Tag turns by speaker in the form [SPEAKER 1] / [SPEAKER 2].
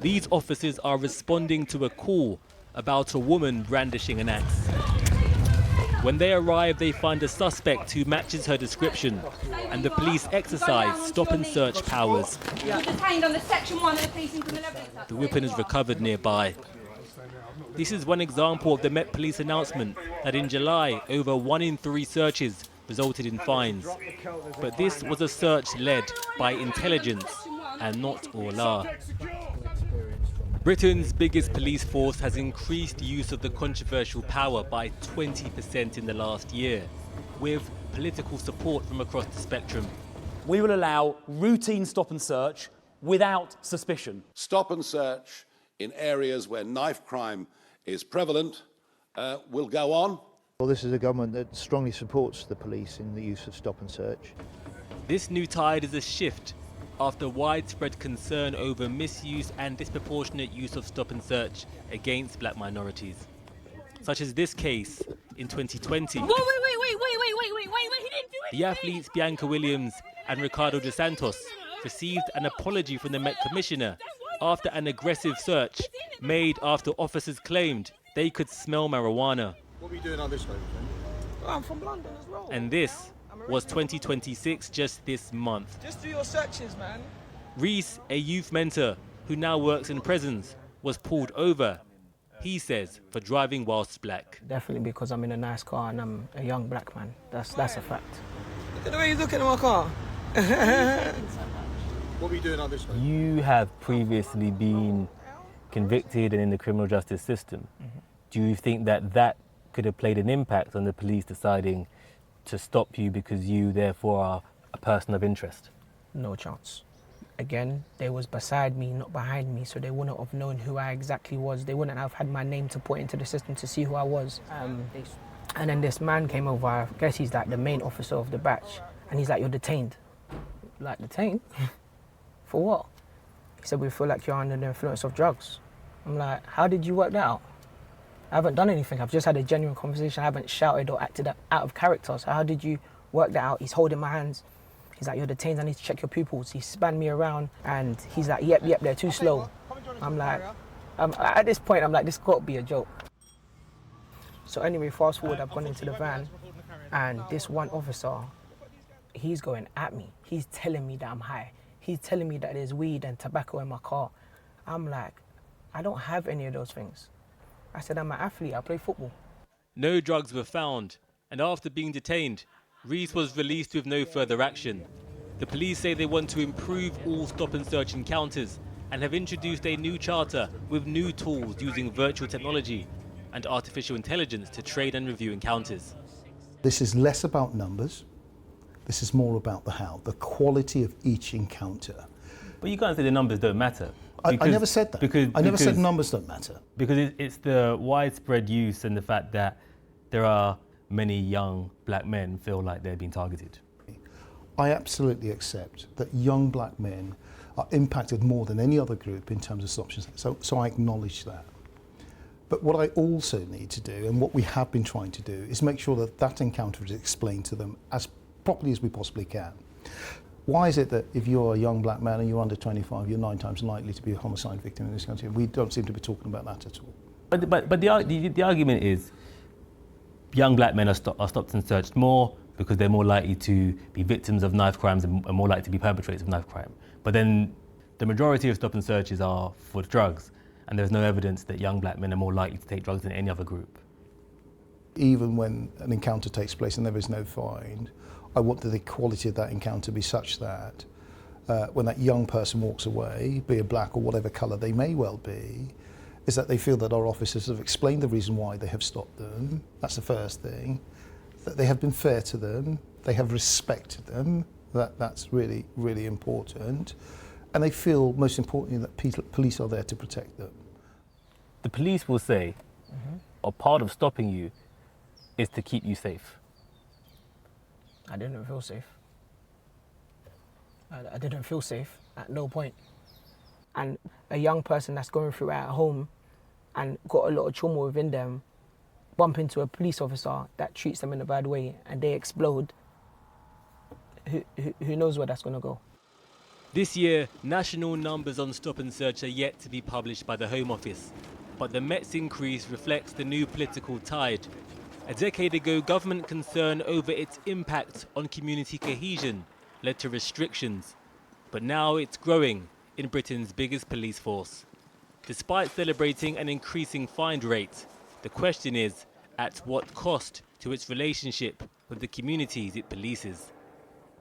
[SPEAKER 1] These officers are responding to a call about a woman brandishing an axe. When they arrive, they find a suspect who matches her description, and the police exercise stop and search powers.
[SPEAKER 2] You're detained under Section 1 of the Policing Criminal Evidence Act.
[SPEAKER 1] The weapon is recovered nearby. This is one example of the Met Police announcement that in July, over 1 in 3 searches resulted in fines. But this was a search led by intelligence and not Orla. Britain's biggest police force has increased use of the controversial power by 20% in the last year, with political support from across the spectrum.
[SPEAKER 3] We will allow routine stop and search without suspicion.
[SPEAKER 4] Stop and search in areas where knife crime is prevalent will go on.
[SPEAKER 5] Well, this is a government that strongly supports the police in the use of stop and search.
[SPEAKER 1] This new tide is a shift after widespread concern over misuse and disproportionate use of stop and search against black minorities. Such as this case in 2020.
[SPEAKER 2] Wait, he didn't do it!
[SPEAKER 1] The athletes Bianca Williams and Ricardo dos Santos received an apology from the Met Commissioner after an aggressive search made after officers claimed they could smell marijuana.
[SPEAKER 6] What were you doing on this way?
[SPEAKER 2] I'm from London as well.
[SPEAKER 1] And this was 2026 just this month.
[SPEAKER 2] Just do your searches, man.
[SPEAKER 1] Reese, a youth mentor who now works in prisons, was pulled over, he says, for driving whilst black.
[SPEAKER 7] Definitely because I'm in a nice car and I'm a young black man. That's a fact.
[SPEAKER 2] Look at the way you're looking at my car.
[SPEAKER 6] What were you doing on this way?
[SPEAKER 8] You have previously been convicted and in the criminal justice system. Do you think that that could have played an impact on the police deciding to stop you because you therefore are a person of interest?
[SPEAKER 7] No chance. Again, they was beside me, not behind me, so they wouldn't have known who I exactly was. They wouldn't have had my name to put into the system to see who I was. And then this man came over, I guess he's like the main officer of the batch, and he's like, "You're detained." Like, detained? For what? He said, "We feel like you're under the influence of drugs." I'm like, how did you work that out? I haven't done anything. I've just had a genuine conversation. I haven't shouted or acted out of character. So how did you work that out? He's holding my hands. He's like, "You're detained. I need to check your pupils." He spanned me around and he's like, yep, they're too slow. I'm like, at this point, I'm like, this got to be a joke. So anyway, fast forward, I've gone into the van and this one officer, he's going at me. He's telling me that I'm high. He's telling me that there's weed and tobacco in my car. I'm like, I don't have any of those things. I said, I'm an athlete, I play football.
[SPEAKER 1] No drugs were found, and after being detained, Reese was released with no further action. The police say they want to improve all stop and search encounters and have introduced a new charter with new tools using virtual technology and artificial intelligence to train and review encounters.
[SPEAKER 9] This is less about numbers. This is more about the how, the quality of each encounter.
[SPEAKER 8] But you can't say the numbers don't matter.
[SPEAKER 9] I never said that. I never said numbers don't matter.
[SPEAKER 8] Because it's the widespread use and the fact that there are many young black men feel like they're being targeted.
[SPEAKER 9] I absolutely accept that young black men are impacted more than any other group in terms of stop and search. So I acknowledge that. But what I also need to do, and what we have been trying to do, is make sure that that encounter is explained to them as properly as we possibly can. Why is it that if you're a young black man and you're under 25, you're 9 times likely to be a homicide victim in this country? We don't seem to be talking about that at all.
[SPEAKER 8] But the argument is young black men are stopped and searched more because they're more likely to be victims of knife crimes and more likely to be perpetrators of knife crime. But then the majority of stop and searches are for drugs, and there's no evidence that young black men are more likely to take drugs than any other group.
[SPEAKER 9] Even when an encounter takes place and there is no find, I want the quality of that encounter to be such that when that young person walks away, be it black or whatever colour they may well be, is that they feel that our officers have explained the reason why they have stopped them. That's the first thing. That they have been fair to them, they have respected them, that's really, really important. And they feel, most importantly, that police are there to protect them.
[SPEAKER 8] The police will say, a part of stopping you is to keep you safe.
[SPEAKER 7] I didn't feel safe. I didn't feel safe at no point. And a young person that's going through it at home and got a lot of trauma within them, bump into a police officer that treats them in a bad way and they explode, who knows where that's going to go.
[SPEAKER 1] This year, national numbers on stop and search are yet to be published by the Home Office, but the Met's increase reflects the new political tide. A decade ago, government concern over its impact on community cohesion led to restrictions, but now it's growing in Britain's biggest police force. Despite celebrating an increasing find rate, the question is, at what cost to its relationship with the communities it polices?